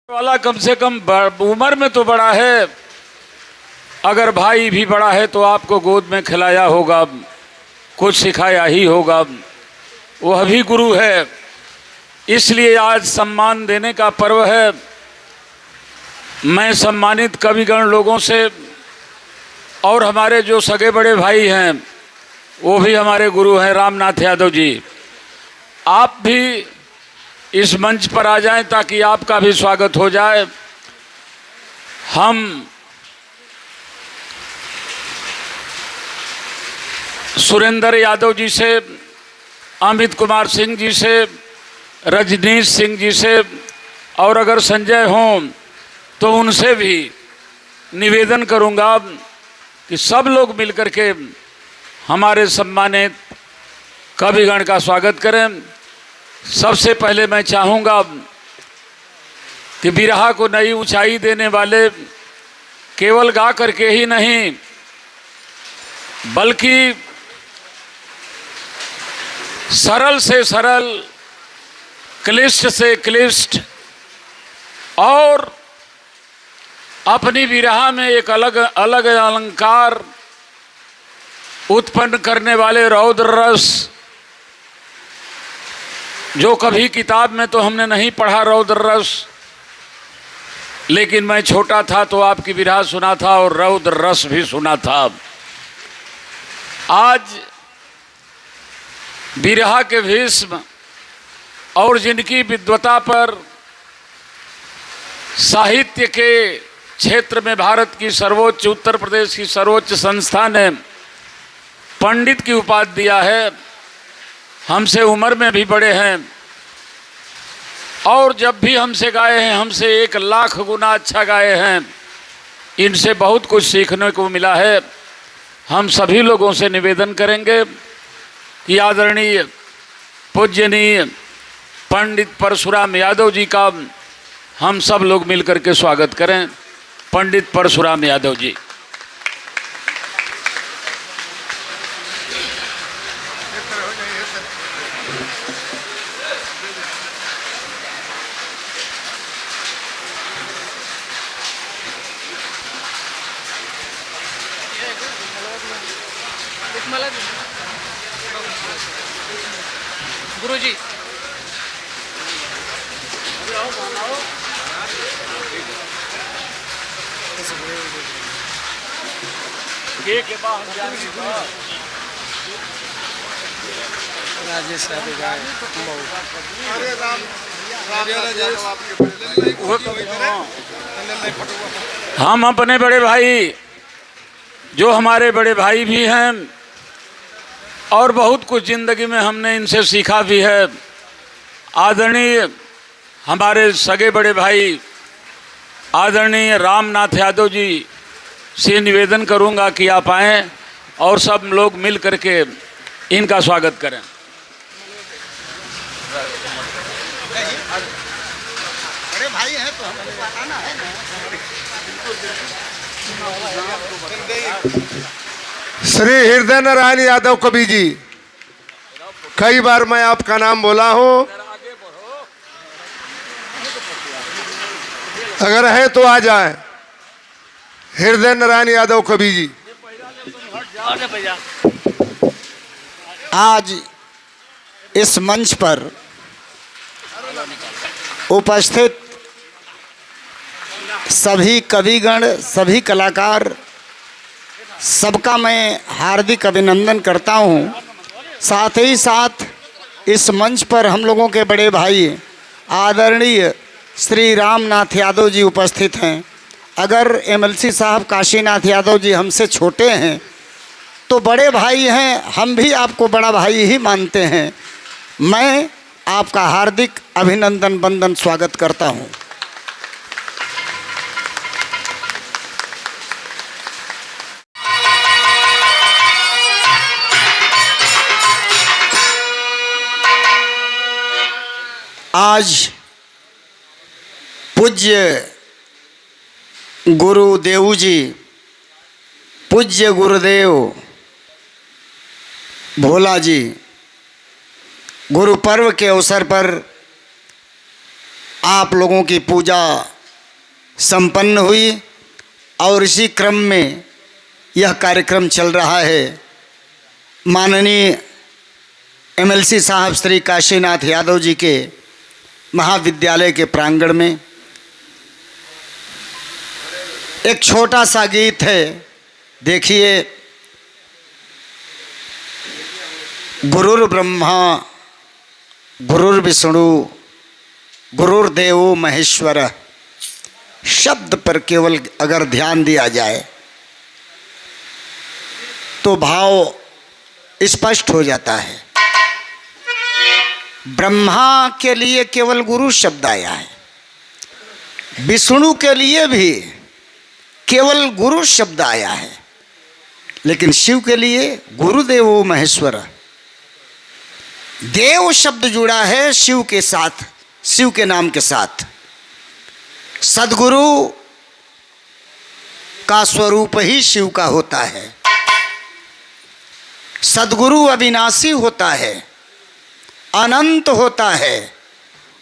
वाला कम से कम उम्र में तो बड़ा है, अगर भाई भी बड़ा है तो आपको गोद में खिलाया होगा, कुछ सिखाया ही होगा, वह भी गुरु है। इसलिए आज सम्मान देने का पर्व है। मैं सम्मानित कविगण लोगों से और हमारे जो सगे बड़े भाई हैं वो भी हमारे गुरु हैं रामनाथ यादव जी, आप भी इस मंच पर आ जाएं ताकि आपका भी स्वागत हो जाए। हम सुरेंद्र यादव जी से, अमित कुमार सिंह जी से, रजनीश सिंह जी से और अगर संजय हों तो उनसे भी निवेदन करूंगा कि सब लोग मिलकर के हमारे सम्मानित कविगण का स्वागत करें। सबसे पहले मैं चाहूँगा कि बिरहा को नई ऊंचाई देने वाले केवल गा करके ही नहीं बल्कि सरल से सरल, क्लिष्ट से क्लिष्ट और अपनी बिरहा में एक अलग अलग अलंकार उत्पन्न करने वाले रौद्र रस, जो कभी किताब में तो हमने नहीं पढ़ा रौद्र रस, लेकिन मैं छोटा था तो आपकी बिरहा सुना था और रौद्र रस भी सुना था। आज बिरहा के भीष्म और जिनकी विद्वता पर साहित्य के क्षेत्र में भारत की सर्वोच्च, उत्तर प्रदेश की सर्वोच्च संस्था ने पंडित की उपाधि दिया है, हमसे उम्र में भी बड़े हैं और जब भी हमसे गाए हैं हमसे 1,00,000 गुना अच्छा गाए हैं। इनसे बहुत कुछ सीखने को मिला है। हम सभी लोगों से निवेदन करेंगे कि आदरणीय पूज्यनीय पंडित परशुराम यादव जी का हम सब लोग मिलकर के स्वागत करें। पंडित परशुराम यादव जी। गुरुजी राजेश हम अपने बड़े भाई, जो हमारे बड़े भाई भी हैं और बहुत कुछ ज़िंदगी में हमने इनसे सीखा भी है, आदरणीय हमारे सगे बड़े भाई आदरणीय रामनाथ यादव जी से निवेदन करूंगा कि आप आएँ और सब लोग मिल करके इनका स्वागत करें। बड़े भाई हैं तो हमको आना है ना। श्री हृदय नारायण यादव कवि जी, कई बार मैं आपका नाम बोला हूं, अगर है तो आ जाए। हृदय नारायण यादव कवि जी आज इस मंच पर उपस्थित सभी कविगण, सभी कलाकार, सबका मैं हार्दिक अभिनंदन करता हूं। साथ ही साथ इस मंच पर हम लोगों के बड़े भाई आदरणीय श्री रामनाथ यादव जी उपस्थित हैं। अगर एमएलसी साहब काशीनाथ यादव जी हमसे छोटे हैं तो बड़े भाई हैं, हम भी आपको बड़ा भाई ही मानते हैं। मैं आपका हार्दिक अभिनंदन वंदन स्वागत करता हूं। आज पूज्य गुरुदेव जी, पूज्य गुरुदेव भोला जी गुरु पर्व के अवसर पर आप लोगों की पूजा संपन्न हुई और इसी क्रम में यह कार्यक्रम चल रहा है। माननीय एमएलसी साहब श्री काशीनाथ यादव जी के महाविद्यालय के प्रांगण में एक छोटा सा गीत है। देखिए, गुरुर् ब्रह्मा गुरुर्विष्णु गुरुर्देवो महेश्वर, शब्द पर केवल अगर ध्यान दिया जाए तो भाव स्पष्ट हो जाता है। ब्रह्मा के लिए केवल गुरु शब्द आया है, विष्णु के लिए भी केवल गुरु शब्द आया है, लेकिन शिव के लिए गुरुदेवो महेश्वर, देव शब्द जुड़ा है शिव के साथ, शिव के नाम के साथ। सद्गुरु का स्वरूप ही शिव का होता है। सद्गुरु अविनाशी होता है, अनंत होता है,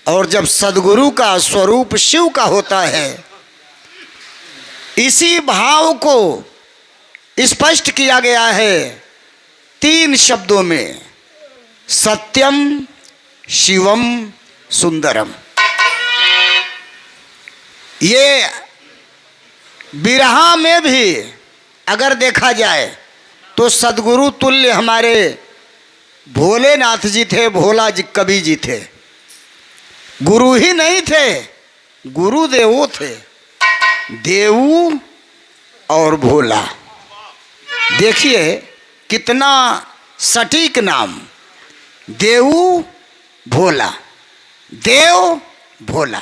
और जब सद्गुरु का स्वरूप शिव का होता है, इसी भाव को स्पष्ट किया गया है 3 शब्दों में, सत्यम शिवम सुंदरम। ये बिरहा में भी अगर देखा जाए तो सद्गुरु तुल्य हमारे भोलेनाथ जी थे, भोला जी कवि जी थे। गुरु ही नहीं थे, गुरुदेवो थे, देवू और भोला। देखिए कितना सटीक नाम, देवू भोला, देव भोला।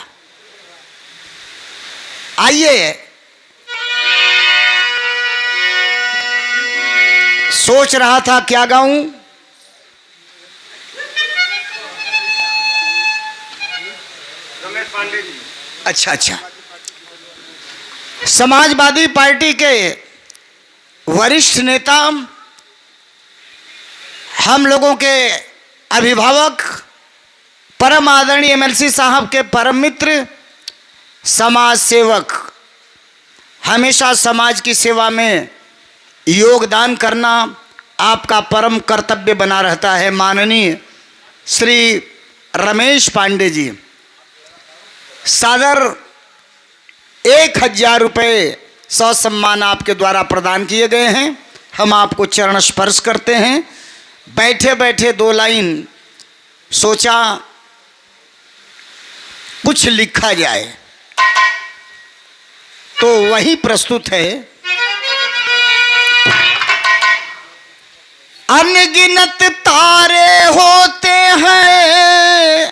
आइए, सोच रहा था क्या गाऊं, अच्छा, समाजवादी पार्टी के वरिष्ठ नेता, हम लोगों के अभिभावक, परम आदरणीय एमएलसी साहब के परम मित्र, समाज सेवक, हमेशा समाज की सेवा में योगदान करना आपका परम कर्तव्य बना रहता है। माननीय श्री रमेश पांडे जी, सादर 1000 रुपये ससम्मान आपके द्वारा प्रदान किए गए हैं। हम आपको चरण स्पर्श करते हैं। बैठे बैठे 2 लाइन सोचा कुछ लिखा जाए, तो वही प्रस्तुत है। अनगिनत तारे होते हैं,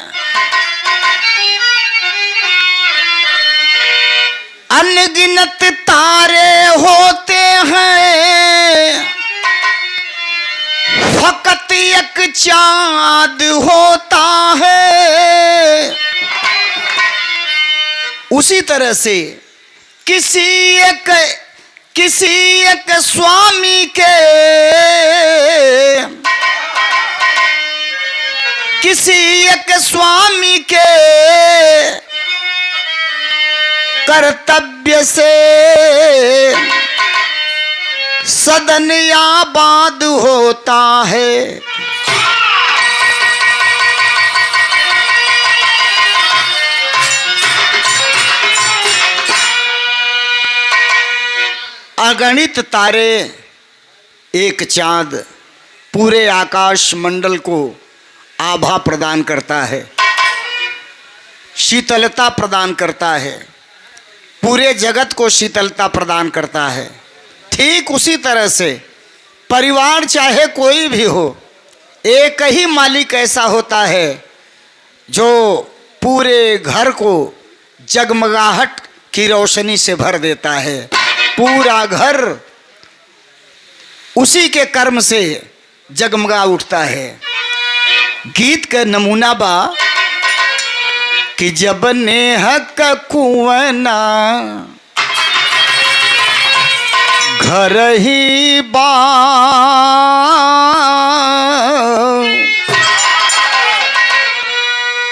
अनगिनत तारे होते हैं, फकत एक चांद होता है। उसी तरह से किसी एक स्वामी के, किसी एक स्वामी के कर्तव्य से सदन आबाद होता है। अगणित तारे, एक चांद पूरे आकाश मंडल को आभा प्रदान करता है, शीतलता प्रदान करता है, पूरे जगत को शीतलता प्रदान करता है। ठीक उसी तरह से परिवार चाहे कोई भी हो, एक ही मालिक ऐसा होता है जो पूरे घर को जगमगाहट की रोशनी से भर देता है। पूरा घर उसी के कर्म से जगमगा उठता है। गीत का नमूना बा कि जब नेह का कुआना घर ही बा,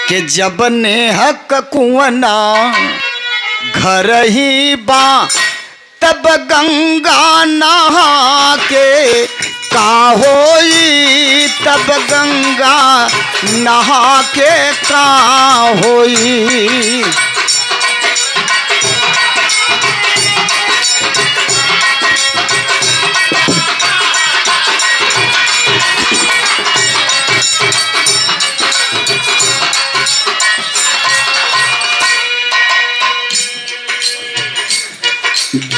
कि जब नेह का कुआना घर ही बा तब गंगा नहा के का होई, तब गंगा नहा के का होई।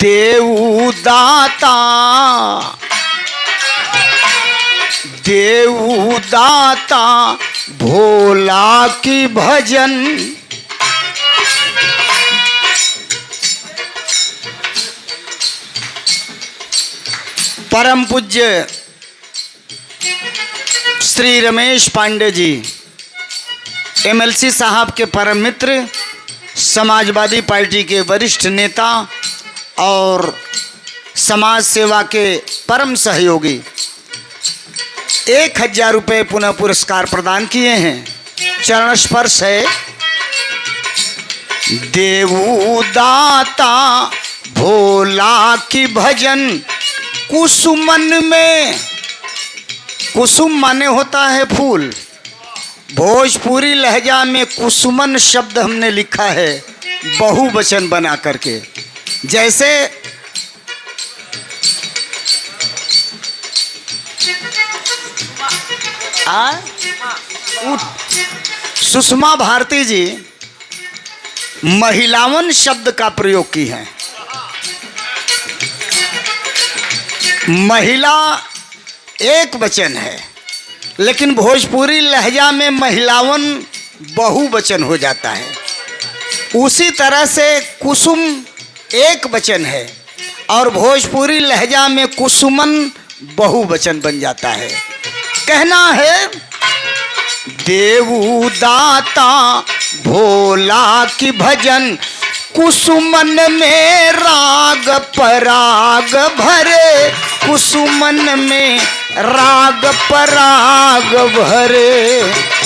देऊ दाता, देऊ दाता भोला की भजन। परम पूज्य श्री रमेश पांडे जी एमएलसी साहब के परम मित्र, समाजवादी पार्टी के वरिष्ठ नेता और समाज सेवा के परम सहयोगी 1000 रुपये पुनः पुरस्कार प्रदान किए हैं। चरण स्पर्श है। देवू दाता भोला की भजन, कुसुमन में, कुसुम माने होता है फूल, भोजपुरी लहजा में कुसुमन शब्द हमने लिखा है बहुवचन बना करके। जैसे सुषमा भारती जी महिलावन शब्द का प्रयोग की है। महिला एक वचन है, लेकिन भोजपुरी लहजा में महिलावन बहुवचन हो जाता है। उसी तरह से कुसुम एक वचन है और भोजपुरी लहजा में कुसुमन बहुवचन बन जाता है। कहना है देवू दाता भोला की भजन, कुसुमन में राग पराग भरे, कुसुमन में राग पराग भरे।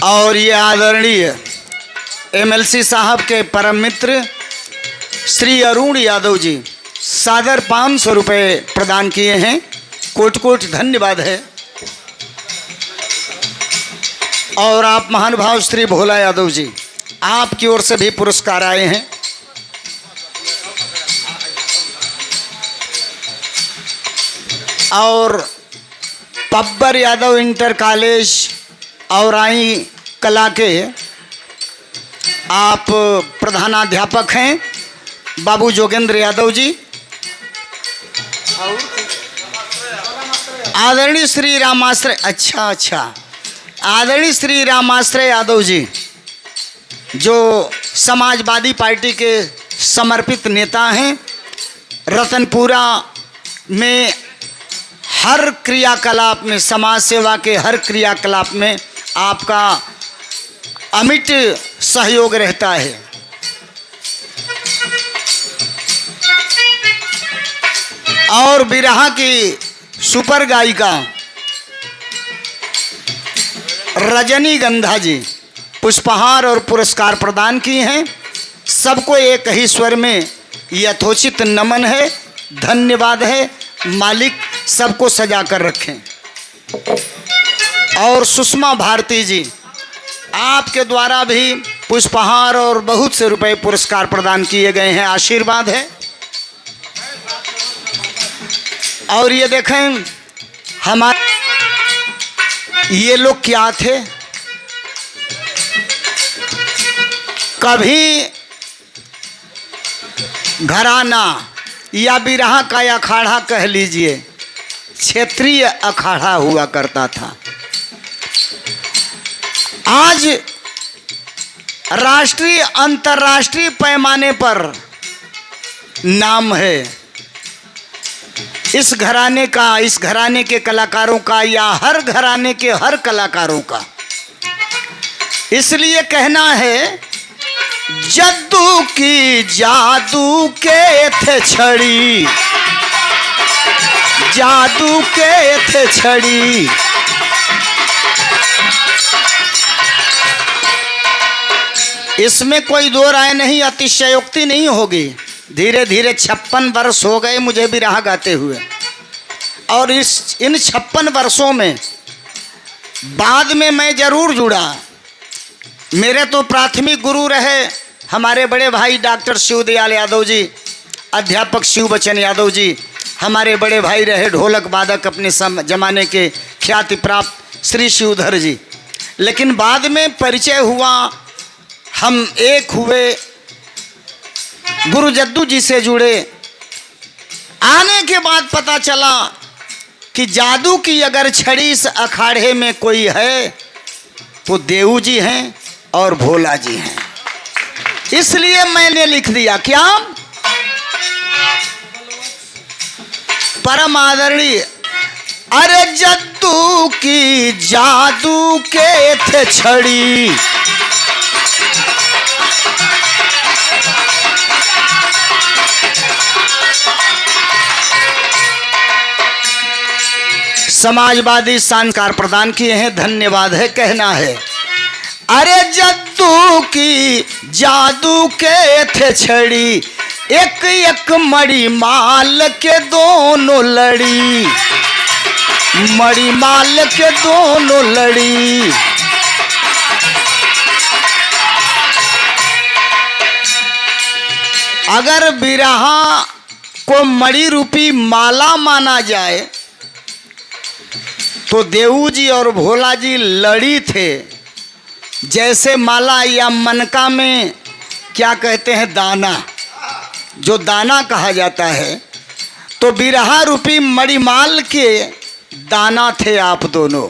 और ये आदरणीय एमएलसी साहब के परम मित्र श्री अरुण यादव जी सादर 500 रुपये प्रदान किए हैं। कोट कोट धन्यवाद है। और आप महानुभाव श्री भोला यादव जी, आपकी ओर से भी पुरस्कार आए हैं। और पब्बर यादव इंटर कॉलेज और आई कला के आप प्रधानाध्यापक हैं बाबू जोगेंद्र यादव जी। आदरणीय श्री रामाश्रय, अच्छा आदरणीय श्री रामाश्रय यादव जी जो समाजवादी पार्टी के समर्पित नेता हैं। रतनपुरा में हर क्रियाकलाप में, समाज सेवा के हर क्रियाकलाप में आपका अमिट सहयोग रहता है। और बिरहा की सुपर गायिका रजनीगंधा जी पुष्पहार और पुरस्कार प्रदान किए हैं। सबको एक ही स्वर में यथोचित नमन है, धन्यवाद है। मालिक सबको सजा कर रखें। और सुषमा भारती जी, आपके द्वारा भी पुष्पहार और बहुत से रुपए पुरस्कार प्रदान किए गए हैं, आशीर्वाद है। और ये देखें हमारे ये लोग क्या थे, कभी घराना या बिरहा का अखाड़ा कह लीजिए, क्षेत्रीय अखाड़ा हुआ करता था। आज राष्ट्रीय अंतर्राष्ट्रीय पैमाने पर नाम है इस घराने का, इस घराने के कलाकारों का, या हर घराने के हर कलाकारों का। इसलिए कहना है जद्दू की जादू के थे छड़ी, जादू के थे छड़ी। इसमें कोई दो राय नहीं, अतिशयोक्ति नहीं होगी। धीरे धीरे 56 वर्ष हो गए मुझे बिरहा गाते हुए, और इन 56 वर्षों में बाद में मैं जरूर जुड़ा। मेरे तो प्राथमिक गुरु रहे हमारे बड़े भाई डॉक्टर शिवदयाल यादव जी, अध्यापक शिव बच्चन यादव जी। हमारे बड़े भाई रहे ढोलक वादक अपने जमाने के ख्याति प्राप्त श्री शिवधर जी। लेकिन बाद में परिचय हुआ, हम एक हुए, गुरु जद्दू जी से जुड़े। आने के बाद पता चला कि जादू की अगर छड़ी इस अखाड़े में कोई है तो देऊ जी हैं और भोला जी हैं। इसलिए मैंने लिख दिया क्या, परम आदरणीय, अरे जद्दू की जादू के थे छड़ी, समाजवादी संस्कार प्रदान किए हैं, धन्यवाद है कहना है। अरे जद्दू की जादू के थे छड़ी, एक एक मड़ी माल के दोनों लड़ी, मड़ी माल के दोनों लड़ी। अगर बिरहा को मड़ी रूपी माला माना जाए तो देऊ जी और भोला जी लड़ी थे। जैसे माला या मनका में क्या कहते हैं, दाना, जो दाना कहा जाता है, तो बिरहा रूपी मणिमाल के दाना थे आप दोनों।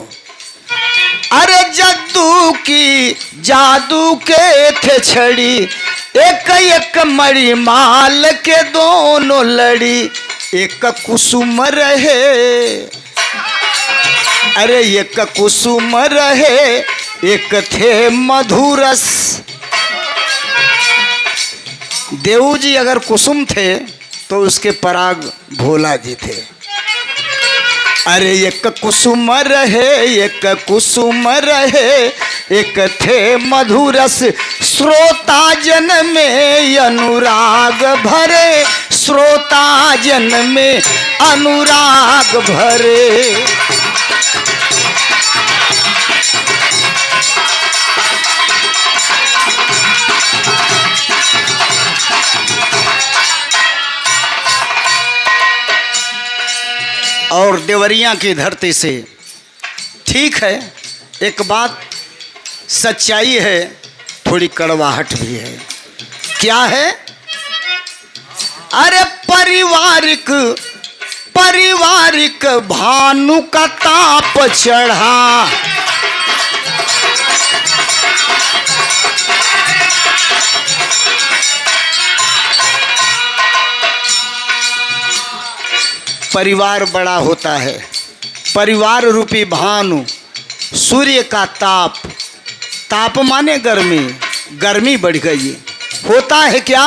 अरे जद्दू की जादू के थे छड़ी, एक एक मणिमाल के दोनों लड़ी। एक कुसुम रहे, अरे एक कुसुम रहे, एक थे मधुरस। देऊ जी अगर कुसुम थे तो उसके पराग भोला जी थे। अरे एक कुसुम रहे, एक कुसुम रहे, एक थे मधुरस। श्रोता जन में अनुराग भरे, श्रोता जन में अनुराग भरे। और देवरिया की धरती से, ठीक है, एक बात सच्चाई है, थोड़ी कड़वाहट भी है। क्या है? अरे पारिवारिक भानु का ताप चढ़ा, परिवार बड़ा होता है। परिवार रूपी भानु, सूर्य का ताप, ताप माने गर्मी, गर्मी बढ़ गई। होता है क्या?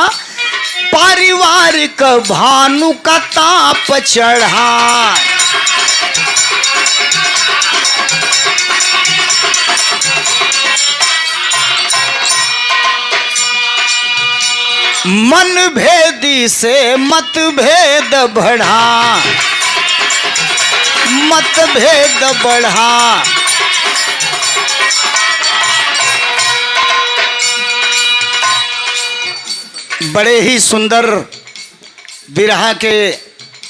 पारिवारिक भानु का ताप चढ़ा, मन भेदी से मतभेद बढ़ा, मतभेद बढ़ा। बड़े ही सुंदर बिरहा के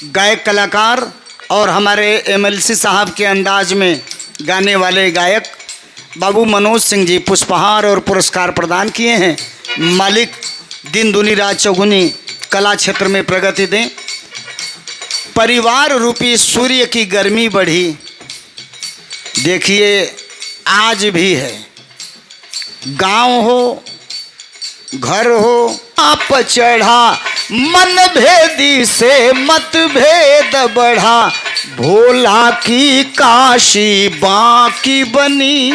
गायक कलाकार और हमारे एमएलसी साहब के अंदाज में गाने वाले गायक बाबू मनोज सिंह जी पुष्पहार और पुरस्कार प्रदान किए हैं। मालिक दिन दुनी रात चौगुनी कला क्षेत्र में प्रगति दें। परिवार रूपी सूर्य की गर्मी बढ़ी, देखिए आज भी है। गांव हो, घर हो, आप चढ़ा, मन भेदी से मतभेद बढ़ा। भोला की काशी बाकी बनी,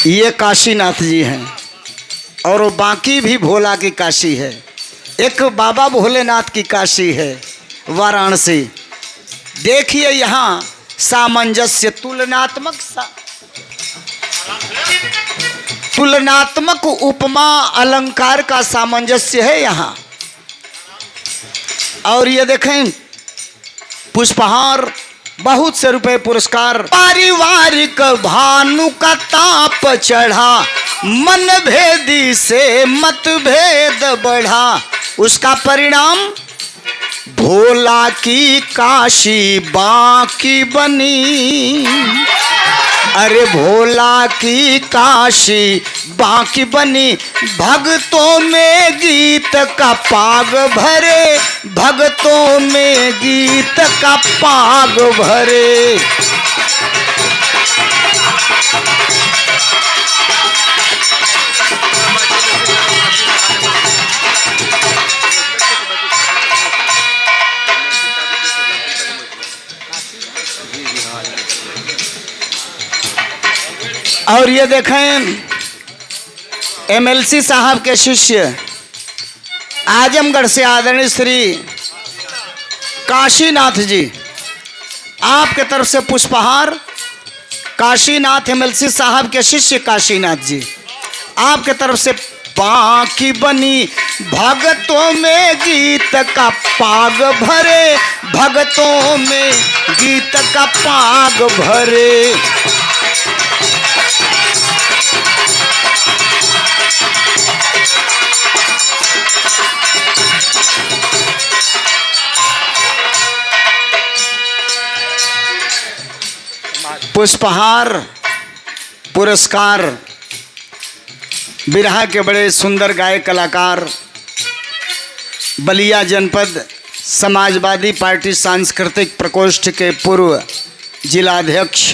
ये काशीनाथ जी हैं और वो बाकी भी भोला की काशी है। एक बाबा भोलेनाथ की काशी है वाराणसी। देखिए यहाँ सामंजस्य तुलनात्मक उपमा अलंकार का सामंजस्य है यहाँ। और ये देखें पुष्पहार, बहुत से रुपए पुरस्कार। पारिवारिक भानु का ताप चढ़ा, मन भेदी से मतभेद बढ़ा, उसका परिणाम भोला की काशी बाकी बनी। अरे भोला की काशी बाकी बनी, भक्तों में गीत का पाग भरे, भक्तों में गीत का पाग भरे। और ये देखें एमएलसी साहब के शिष्य आजमगढ़ से आदरणीय श्री काशीनाथ जी, आपके तरफ से पुष्पहार। काशीनाथ एमएलसी साहब के शिष्य काशीनाथ जी, आपके तरफ से बाकी बनी, भगतों में गीत का पाग भरे, भगतों में गीत का पाग भरे। पुष्पहार पुरस्कार बिरहा के बड़े सुंदर गायक कलाकार, बलिया जनपद समाजवादी पार्टी सांस्कृतिक प्रकोष्ठ के पूर्व जिलाध्यक्ष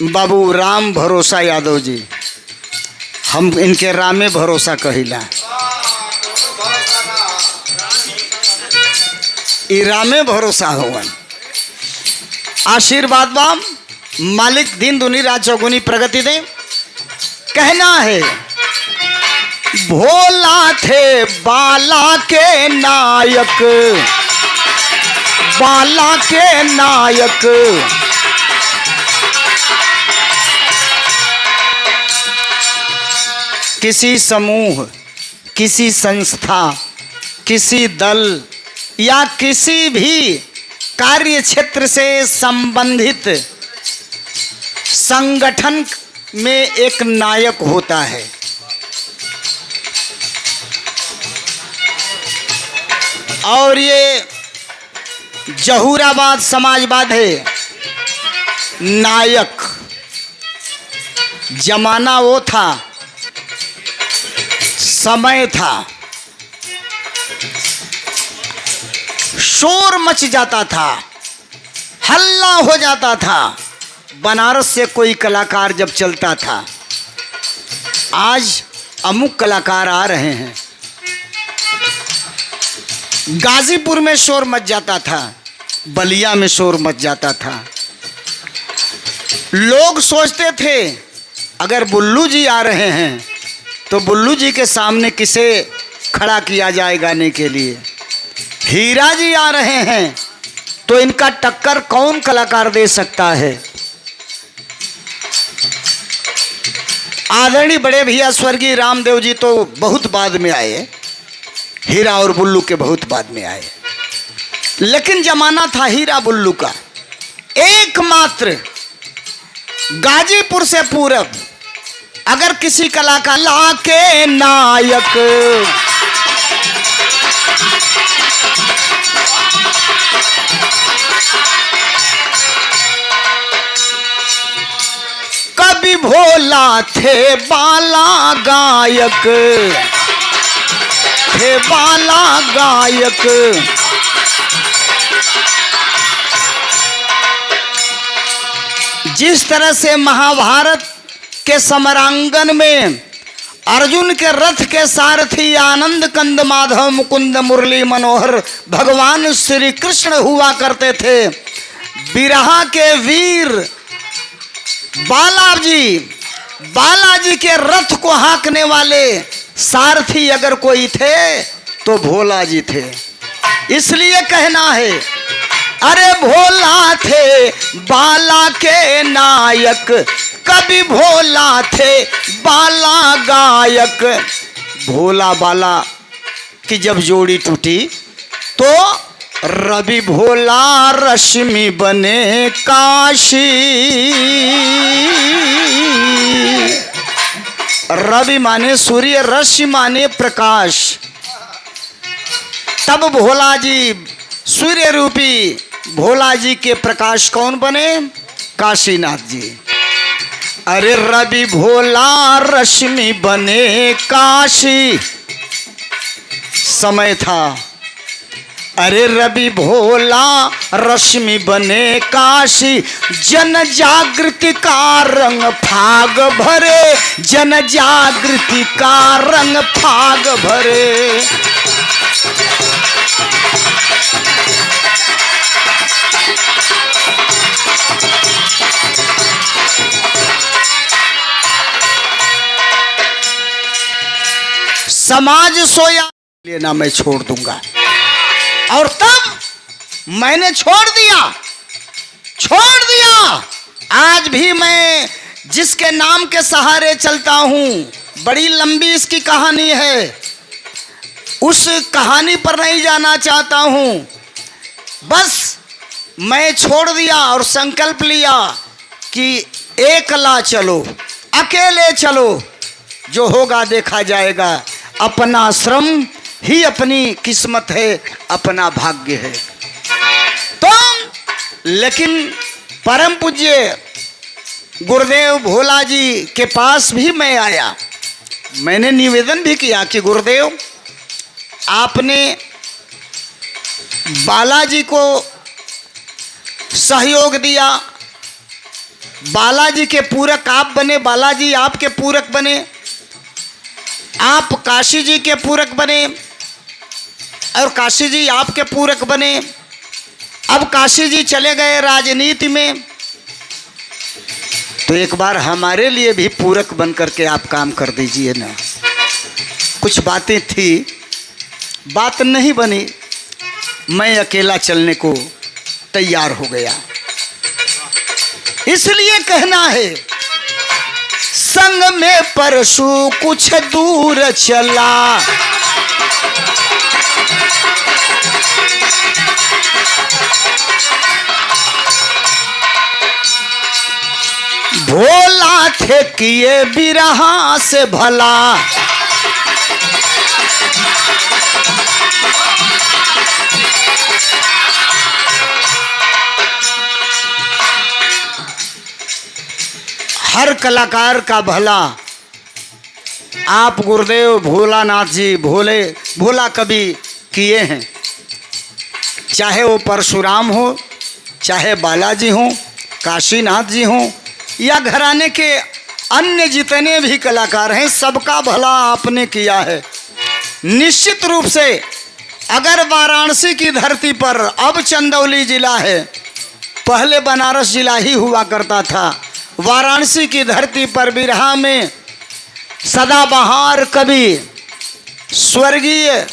बाबू राम भरोसा यादव जी। हम इनके रामे भरोसा कहिला। ई रामे भरोसा होवन। आशीर्वाद बाम मालिक दिन दुनी रात चौगुनी प्रगति दे। कहना है भोला थे बाला के नायक, बाला के नायक। किसी समूह, किसी संस्था, किसी दल या किसी भी कार्य क्षेत्र से संबंधित संगठन में एक नायक होता है। और ये जहूराबाद समाजवाद है। नायक जमाना वो था, समय था, शोर मच जाता था, हल्ला हो जाता था बनारस से कोई कलाकार जब चलता था। आज अमुक कलाकार आ रहे हैं। गाजीपुर में शोर मच जाता था, बलिया में शोर मच जाता था। लोग सोचते थे अगर बुल्लू जी आ रहे हैं तो बुल्लू जी के सामने किसे खड़ा किया जाए गाने के लिए। हीरा जी आ रहे हैं तो इनका टक्कर कौन कलाकार दे सकता है। आदरणीय बड़े भैया स्वर्गीय रामदेव जी तो बहुत बाद में आए, हीरा और बुल्लू के बहुत बाद में आए। लेकिन जमाना था हीरा बुल्लू का। एकमात्र गाजीपुर से पूरब अगर किसी कलाकार ला के नायक, कभी भोला थे बाला गायक, थे बाला गायक। जिस तरह से महाभारत के समरांगन में अर्जुन के रथ के सारथी आनंद कंद माधव मुकुंद मुरली मनोहर भगवान श्री कृष्ण हुआ करते थे, बिरहा के वीर बालाजी बालाजी के रथ को हाँकने वाले सारथी अगर कोई थे तो भोला जी थे। इसलिए कहना है, अरे भोला थे बाला के नायक, कभी भोला थे बाला गायक। भोला बाला की जब जोड़ी टूटी तो रवि भोला रश्मि बने काशी। रवि माने सूर्य, रश्मि माने प्रकाश। तब भोला जी, सूर्य रूपी भोला जी के प्रकाश कौन बने? काशीनाथ जी। अरे रवि भोला रश्मि बने काशी, समय था। अरे रवि भोला रश्मि बने काशी, जन जागृति का रंग फाग भरे, जन जागृति का रंग फाग भरे। समाज सोया लेना मैं छोड़ दूंगा। और तब मैंने छोड़ दिया। आज भी मैं जिसके नाम के सहारे चलता हूं, बड़ी लंबी इसकी कहानी है, उस कहानी पर नहीं जाना चाहता हूं। बस मैं छोड़ दिया और संकल्प लिया कि एकला चलो, अकेले चलो, जो होगा देखा जाएगा। अपना श्रम ही अपनी किस्मत है, अपना भाग्य है। तो लेकिन परम पूज्य गुरुदेव भोला जी के पास भी मैं आया। मैंने निवेदन भी किया कि गुरुदेव, आपने बालाजी को सहयोग दिया, बालाजी के पूरक आप बने, बालाजी आपके पूरक बने, आप काशी जी के पूरक बने और काशी जी आपके पूरक बने। अब काशी जी चले गए राजनीति में, तो एक बार हमारे लिए भी पूरक बन करके आप काम कर दीजिए ना। कुछ बातें थी, बात नहीं बनी, मैं अकेला चलने को तैयार हो गया। इसलिए कहना है, संग में परशु कुछ दूर चला, भोला थे किए बिरहा से भला, हर कलाकार का भला आप गुरुदेव भोलानाथ जी भोला कवि किए हैं। चाहे वो परशुराम हो, चाहे बालाजी हो, काशीनाथ जी हो, या घराने के अन्य जितने भी कलाकार हैं, सबका भला आपने किया है। निश्चित रूप से अगर वाराणसी की धरती पर, अब चंदौली जिला है, पहले बनारस जिला ही हुआ करता था, वाराणसी की धरती पर बिरहा में सदाबहार कवि स्वर्गीय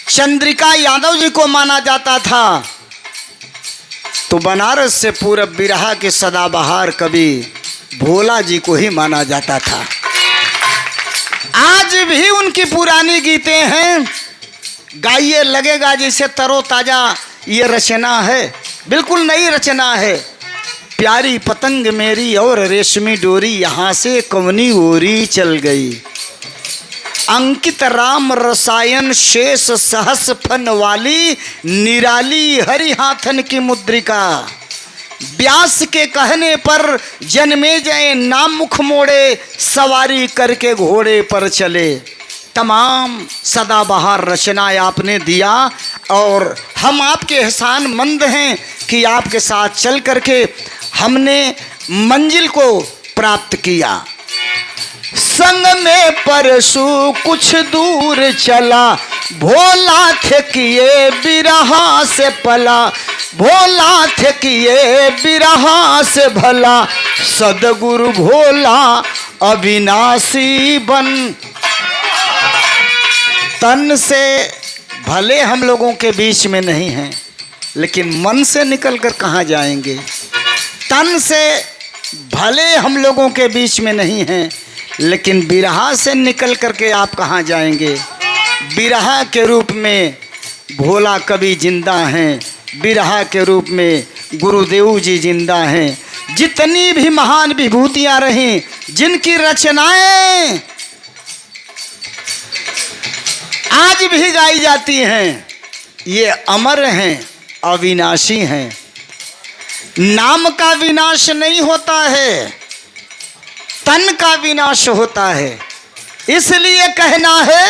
चंद्रिका यादव जी को माना जाता था, तो बनारस से पूरब बिरहा के सदाबहार कवि भोला जी को ही माना जाता था। आज भी उनकी पुरानी गीतें हैं, गाइए, लगेगा जैसे तरोताजा ये रचना है, बिल्कुल नई रचना है। प्यारी पतंग मेरी और रेशमी डोरी, यहाँ से कवनी ओरी चल गई। अंकित राम रसायन शेष सहस फन वाली, निराली हरि हाथन की मुद्रिका। व्यास के कहने पर जन्मे जय नाम मुख मोड़े, सवारी करके घोड़े पर चले। तमाम सदाबहार रचनाएं आपने दिया और हम आपके एहसान मंद हैं कि आपके साथ चल करके हमने मंजिल को प्राप्त किया। संग में परशु कुछ दूर चला, भोला थे किए बिरहा से पला, भोला थे कि ये बिरहा से भला, सदगुरु भोला अविनाशी बन। तन से भले हम लोगों के बीच में नहीं हैं, लेकिन मन से निकलकर कहाँ जाएंगे। तन से भले हम लोगों के बीच में नहीं हैं, लेकिन बिरहा से निकल करके आप कहाँ जाएंगे। बिरहा के रूप में भोला कवि जिंदा हैं, बिरहा के रूप में गुरुदेव जी जिंदा हैं। जितनी भी महान विभूतियाँ रहीं, जिनकी रचनाएं आज भी गाई जाती हैं, ये अमर हैं, अविनाशी हैं। नाम का विनाश नहीं होता है, तन का विनाश होता है। इसलिए कहना है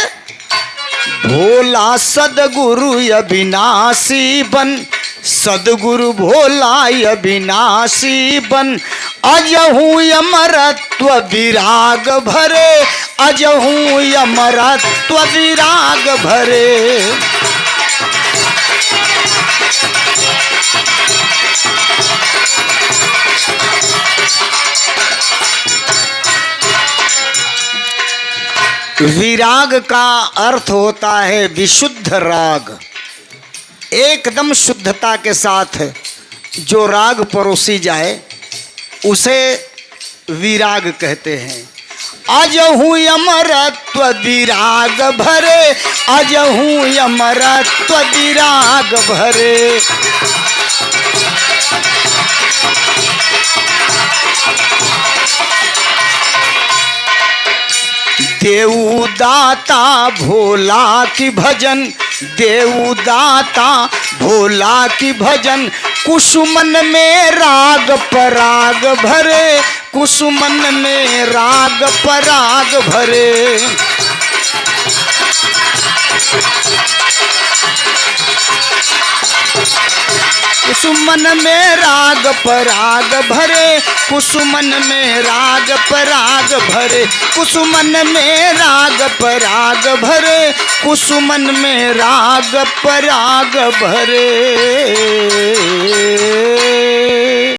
भोला सदगुरु अविनाशी बन, सदगुरु भोला अविनाशी बन। अजहू अमरत्व विराग भरे, अजहू अमरत्व विराग भरे। विराग का अर्थ होता है विशुद्ध राग। एकदम शुद्धता के साथ जो राग परोसी जाए उसे विराग कहते हैं। अजहू अमरत्व विराग भरे, अजहू अमरत्व विराग भरे। देऊ दाता भोला की भजन, देऊ दाता भोला की भजन। कुसुमन में राग पराग भरे, कुसुमन में राग पराग भरे। कुसुमन में राग पराग भरे, कुसुमन में राग पराग भरे। कुसुमन में राग पराग भरे, कुसुमन में राग पराग भरे।